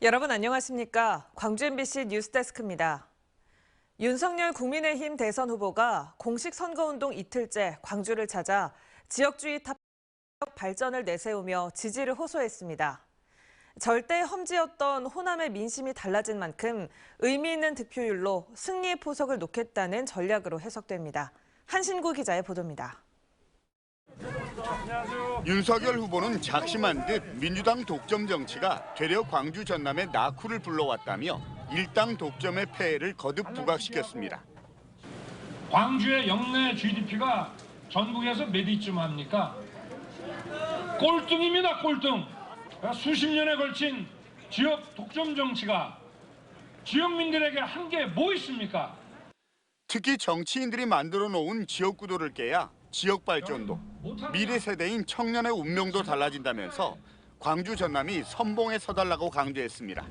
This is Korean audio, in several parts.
여러분 안녕하십니까? 광주 MBC 뉴스데스크입니다. 윤석열 국민의힘 대선 후보가 공식 선거운동 이틀째 광주를 찾아 지역주의 탑 발전을 내세우며 지지를 호소했습니다. 절대 험지였던 호남의 민심이 달라진 만큼 의미 있는 득표율로 승리의 포석을 놓겠다는 전략으로 해석됩니다. 한신구 기자의 보도입니다. 윤석열 후보는 작심한 듯 민주당 독점 정치가 되려 광주 전남의 낙후를 불러왔다며 일당 독점의 폐해를 거듭 부각시켰습니다. 광주의 역내 GDP가 전국에서 몇 위쯤 합니까? 꼴등입니다, 꼴등. 수십 년에 걸친 지역 독점 정치가 지역민들에게 한 게 뭐 있습니까? 특히 정치인들이 만들어 놓은 지역 구도를 깨야 지역 발전도, 미래 세대인 청년의 운명도 달라진다면서 광주 전남이 선봉에 서달라고 강조했습니다.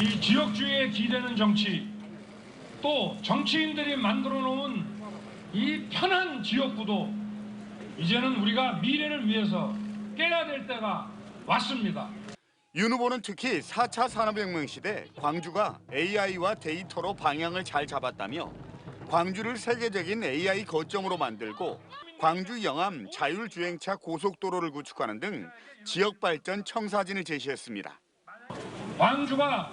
이 지역주의에 기대는 정치, 또 정치인들이 만들어 놓은 이 편한 지역구도 이제는 우리가 미래를 위해서 깨야 될 때가 왔습니다. 윤 후보는 특히 4차 산업혁명 시대 광주가 AI와 데이터로 방향을 잘 잡았다며 광주를 세계적인 AI 거점으로 만들고 광주 영암 자율주행차 고속도로를 구축하는 등 지역 발전 청사진을 제시했습니다. 광주가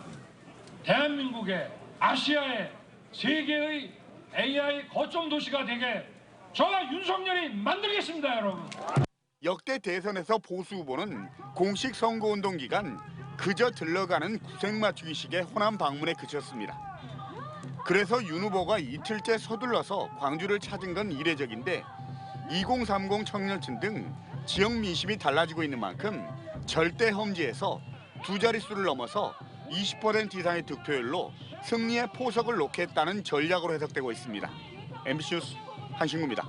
대한민국의 아시아의 세계의 AI 거점 도시가 되게 저와 윤석열이 만들겠습니다, 여러분. 역대 대선에서 보수 후보는 공식 선거운동 기간 그저 들러가는 구색 맞추기식의 호남 방문에 그쳤습니다. 그래서 윤 후보가 이틀째 서둘러서 광주를 찾은 건 이례적인데 2030 청년층 등 지역 민심이 달라지고 있는 만큼 절대 험지에서 두 자릿수를 넘어서 20% 이상의 득표율로 승리의 포석을 놓겠다는 전략으로 해석되고 있습니다. MBC 뉴스 한신구입니다.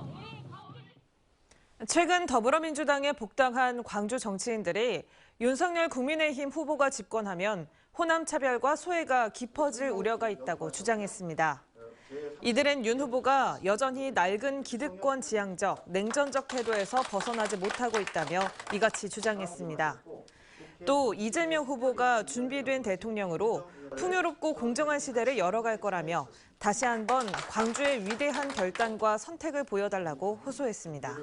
최근 더불어민주당에 복당한 광주 정치인들이 윤석열 국민의힘 후보가 집권하면 호남 차별과 소외가 깊어질 우려가 있다고 주장했습니다. 이들은 윤 후보가 여전히 낡은 기득권 지향적, 냉전적 태도에서 벗어나지 못하고 있다며 이같이 주장했습니다. 또 이재명 후보가 준비된 대통령으로 풍요롭고 공정한 시대를 열어갈 거라며 다시 한번 광주의 위대한 결단과 선택을 보여달라고 호소했습니다.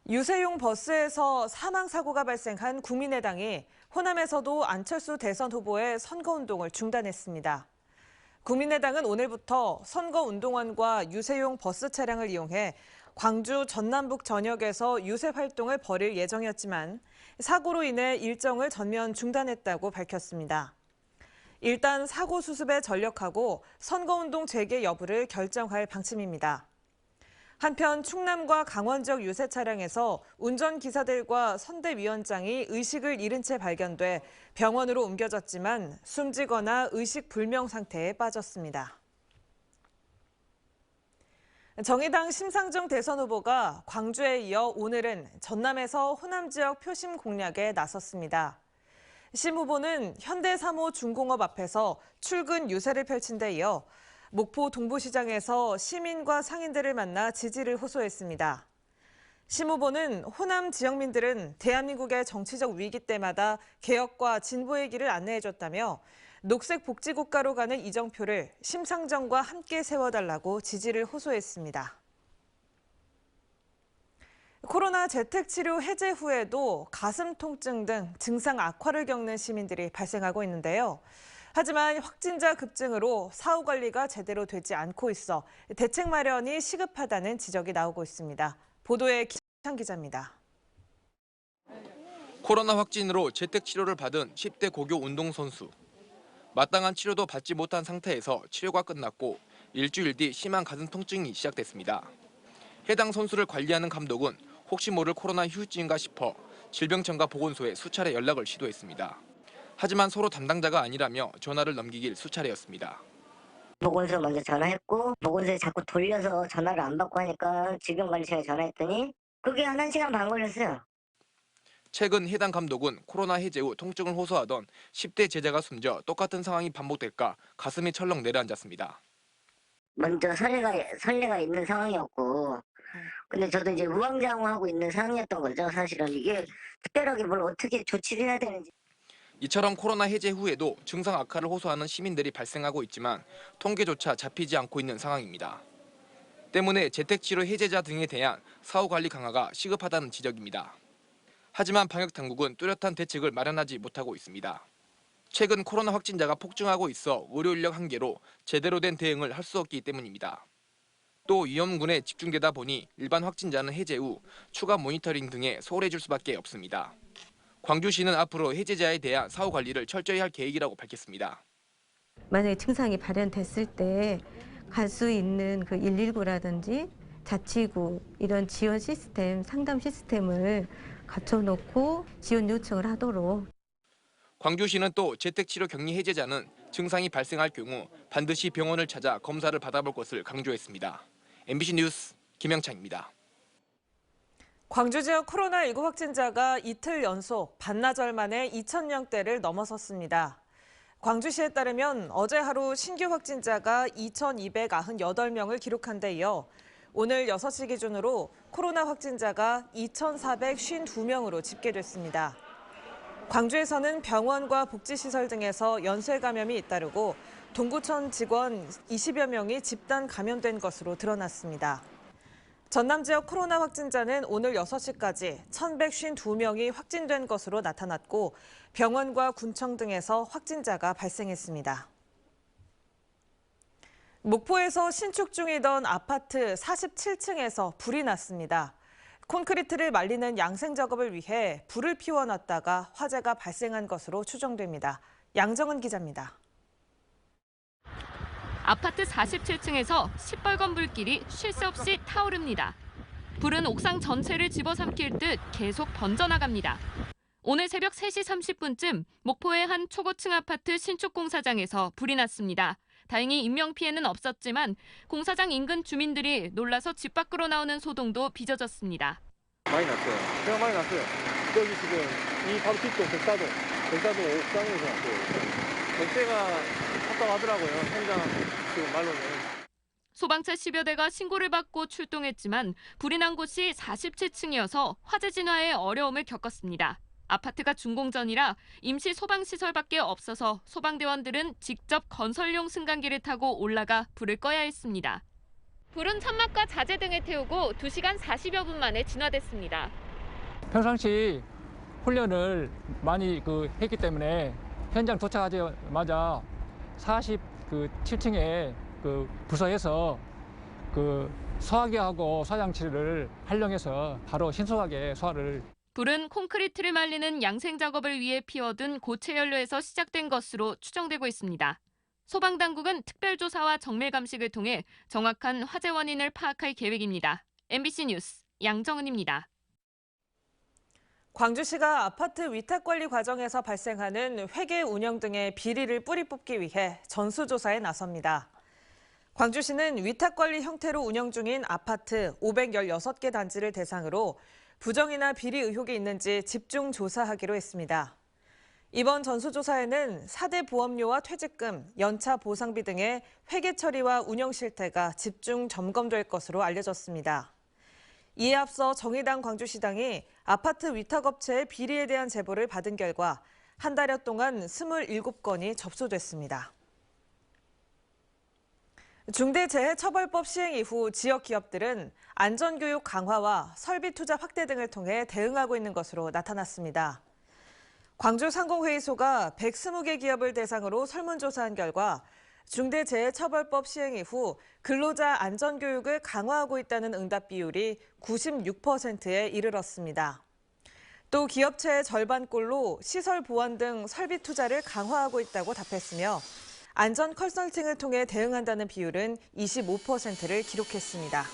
유세용 버스에서 사망사고가 발생한 국민의당이 호남에서도 안철수 대선 후보의 선거운동을 중단했습니다. 국민의당은 오늘부터 선거운동원과 유세용 버스 차량을 이용해 광주 전남북 전역에서 유세 활동을 벌일 예정이었지만 사고로 인해 일정을 전면 중단했다고 밝혔습니다. 일단 사고 수습에 전력하고 선거운동 재개 여부를 결정할 방침입니다. 한편 충남과 강원 지역 유세 차량에서 운전기사들과 선대위원장이 의식을 잃은 채 발견돼 병원으로 옮겨졌지만 숨지거나 의식 불명 상태에 빠졌습니다. 정의당 심상정 대선 후보가 광주에 이어 오늘은 전남에서 호남 지역 표심 공략에 나섰습니다. 심 후보는 현대 3호 중공업 앞에서 출근 유세를 펼친 데 이어 목포 동부시장에서 시민과 상인들을 만나 지지를 호소했습니다. 심 후보는 호남 지역민들은 대한민국의 정치적 위기 때마다 개혁과 진보의 길을 안내해줬다며 녹색 복지국가로 가는 이정표를 심상정과 함께 세워달라고 지지를 호소했습니다. 코로나 재택치료 해제 후에도 가슴 통증 등 증상 악화를 겪는 시민들이 발생하고 있는데요. 하지만 확진자 급증으로 사후 관리가 제대로 되지 않고 있어 대책 마련이 시급하다는 지적이 나오고 있습니다. 보도에 김찬 기자입니다. 코로나 확진으로 재택치료를 받은 10대 고교 운동선수. 마땅한 치료도 받지 못한 상태에서 치료가 끝났고 일주일 뒤 심한 가슴 통증이 시작됐습니다. 해당 선수를 관리하는 감독은 혹시 모를 코로나 후유증인가 싶어 질병청과 보건소에 수차례 연락을 시도했습니다. 하지만 서로 담당자가 아니라며 전화를 넘기길 수차례였습니다. 보건소 먼저 전화했고 보건소에 자꾸 돌려서 전화를 안 받고 하니까 질병관리청에 전화했더니 그게 한 1시간 반 걸렸어요. 최근 해당 감독은 코로나 해제 후 통증을 호소하던 10대 제자가 숨져 똑같은 상황이 반복될까 가슴이 철렁 내려앉았습니다. 먼저 선례가 있는 상황이었고 근데 저도 이제 우왕좌왕하고 있는 상황이었던 거죠. 사실은 이게 특별하게 뭘 어떻게 조치를 해야 되는지. 이처럼 코로나 해제 후에도 증상 악화를 호소하는 시민들이 발생하고 있지만 통계조차 잡히지 않고 있는 상황입니다. 때문에 재택치료 해제자 등에 대한 사후 관리 강화가 시급하다는 지적입니다. 하지만 방역당국은 뚜렷한 대책을 마련하지 못하고 있습니다. 최근 코로나 확진자가 폭증하고 있어 의료 인력 한계로 제대로 된 대응을 할 수 없기 때문입니다. 또 위험군에 집중되다 보니 일반 확진자는 해제 후 추가 모니터링 등에 소홀해질 수밖에 없습니다. 광주시는 앞으로 해제자에 대한 사후 관리를 철저히 할 계획이라고 밝혔습니다. 만약에 증상이 발현됐을 때 갈 수 있는 그 119라든지 자치구 이런 지원 시스템, 상담 시스템을 갖춰놓고 지원 요청을 하도록. 광주시는 또 재택치료 격리 해제자는 증상이 발생할 경우 반드시 병원을 찾아 검사를 받아볼 것을 강조했습니다. MBC 뉴스 김영창입니다. 광주 지역 코로나19 확진자가 이틀 연속 반나절 만에 2,000명대를 넘어섰습니다. 광주시에 따르면 어제 하루 신규 확진자가 2,298명을 기록한 데 이어 오늘 6시 기준으로 코로나 확진자가 2,452명으로 집계됐습니다. 광주에서는 병원과 복지시설 등에서 연쇄 감염이 잇따르고 동구청 직원 20여 명이 집단 감염된 것으로 드러났습니다. 전남 지역 코로나 확진자는 오늘 6시까지 1,152명이 확진된 것으로 나타났고 병원과 군청 등에서 확진자가 발생했습니다. 목포에서 신축 중이던 아파트 47층에서 불이 났습니다. 콘크리트를 말리는 양생 작업을 위해 불을 피워놨다가 화재가 발생한 것으로 추정됩니다. 양정은 기자입니다. 아파트 47층에서 시뻘건 불길이 쉴 새 없이 타오릅니다. 불은 옥상 전체를 집어삼킬 듯 계속 번져나갑니다. 오늘 새벽 3시 30분쯤 목포의 한 초고층 아파트 신축 공사장에서 불이 났습니다. 다행히 인명피해는 없었지만 공사장 인근 주민들이 놀라서 집 밖으로 나오는 소동도 빚어졌습니다. 많이 났어요. 제가 많이 났어요. 여기 지금 이 바로 뒤쪽 백사동 옥상에서 났어요. 전체가 답답하더라고요. 현장 지금 말로는. 소방차 10여 대가 신고를 받고 출동했지만 불이 난 곳이 47층이어서 화재 진화에 어려움을 겪었습니다. 아파트가 준공전이라 임시 소방시설밖에 없어서 소방대원들은 직접 건설용 승강기를 타고 올라가 불을 꺼야 했습니다. 불은 천막과 자재 등을 태우고 2시간 40여 분 만에 진화됐습니다. 평상시 훈련을 많이 했기 때문에 현장 도착하자마자 47층에 부서에서 소화기하고 소화장치를 활용해서 바로 신속하게 소화를. 불은 콘크리트를 말리는 양생 작업을 위해 피워둔 고체 연료에서 시작된 것으로 추정되고 있습니다. 소방당국은 특별조사와 정밀 감식을 통해 정확한 화재 원인을 파악할 계획입니다. MBC 뉴스 양정은입니다. 광주시가 아파트 위탁관리 과정에서 발생하는 회계 운영 등의 비리를 뿌리 뽑기 위해 전수조사에 나섭니다. 광주시는 위탁관리 형태로 운영 중인 아파트 516개 단지를 대상으로 부정이나 비리 의혹이 있는지 집중 조사하기로 했습니다. 이번 전수조사에는 4대 보험료와 퇴직금, 연차 보상비 등의 회계 처리와 운영 실태가 집중 점검될 것으로 알려졌습니다. 이에 앞서 정의당 광주시당이 아파트 위탁업체의 비리에 대한 제보를 받은 결과 한 달여 동안 27건이 접수됐습니다. 중대재해처벌법 시행 이후 지역 기업들은 안전교육 강화와 설비 투자 확대 등을 통해 대응하고 있는 것으로 나타났습니다. 광주상공회의소가 120개 기업을 대상으로 설문조사한 결과 중대재해처벌법 시행 이후 근로자 안전교육을 강화하고 있다는 응답 비율이 96%에 이르렀습니다. 또 기업체의 절반꼴로 시설 보완 등 설비 투자를 강화하고 있다고 답했으며 안전 컨설팅을 통해 대응한다는 비율은 25%를 기록했습니다.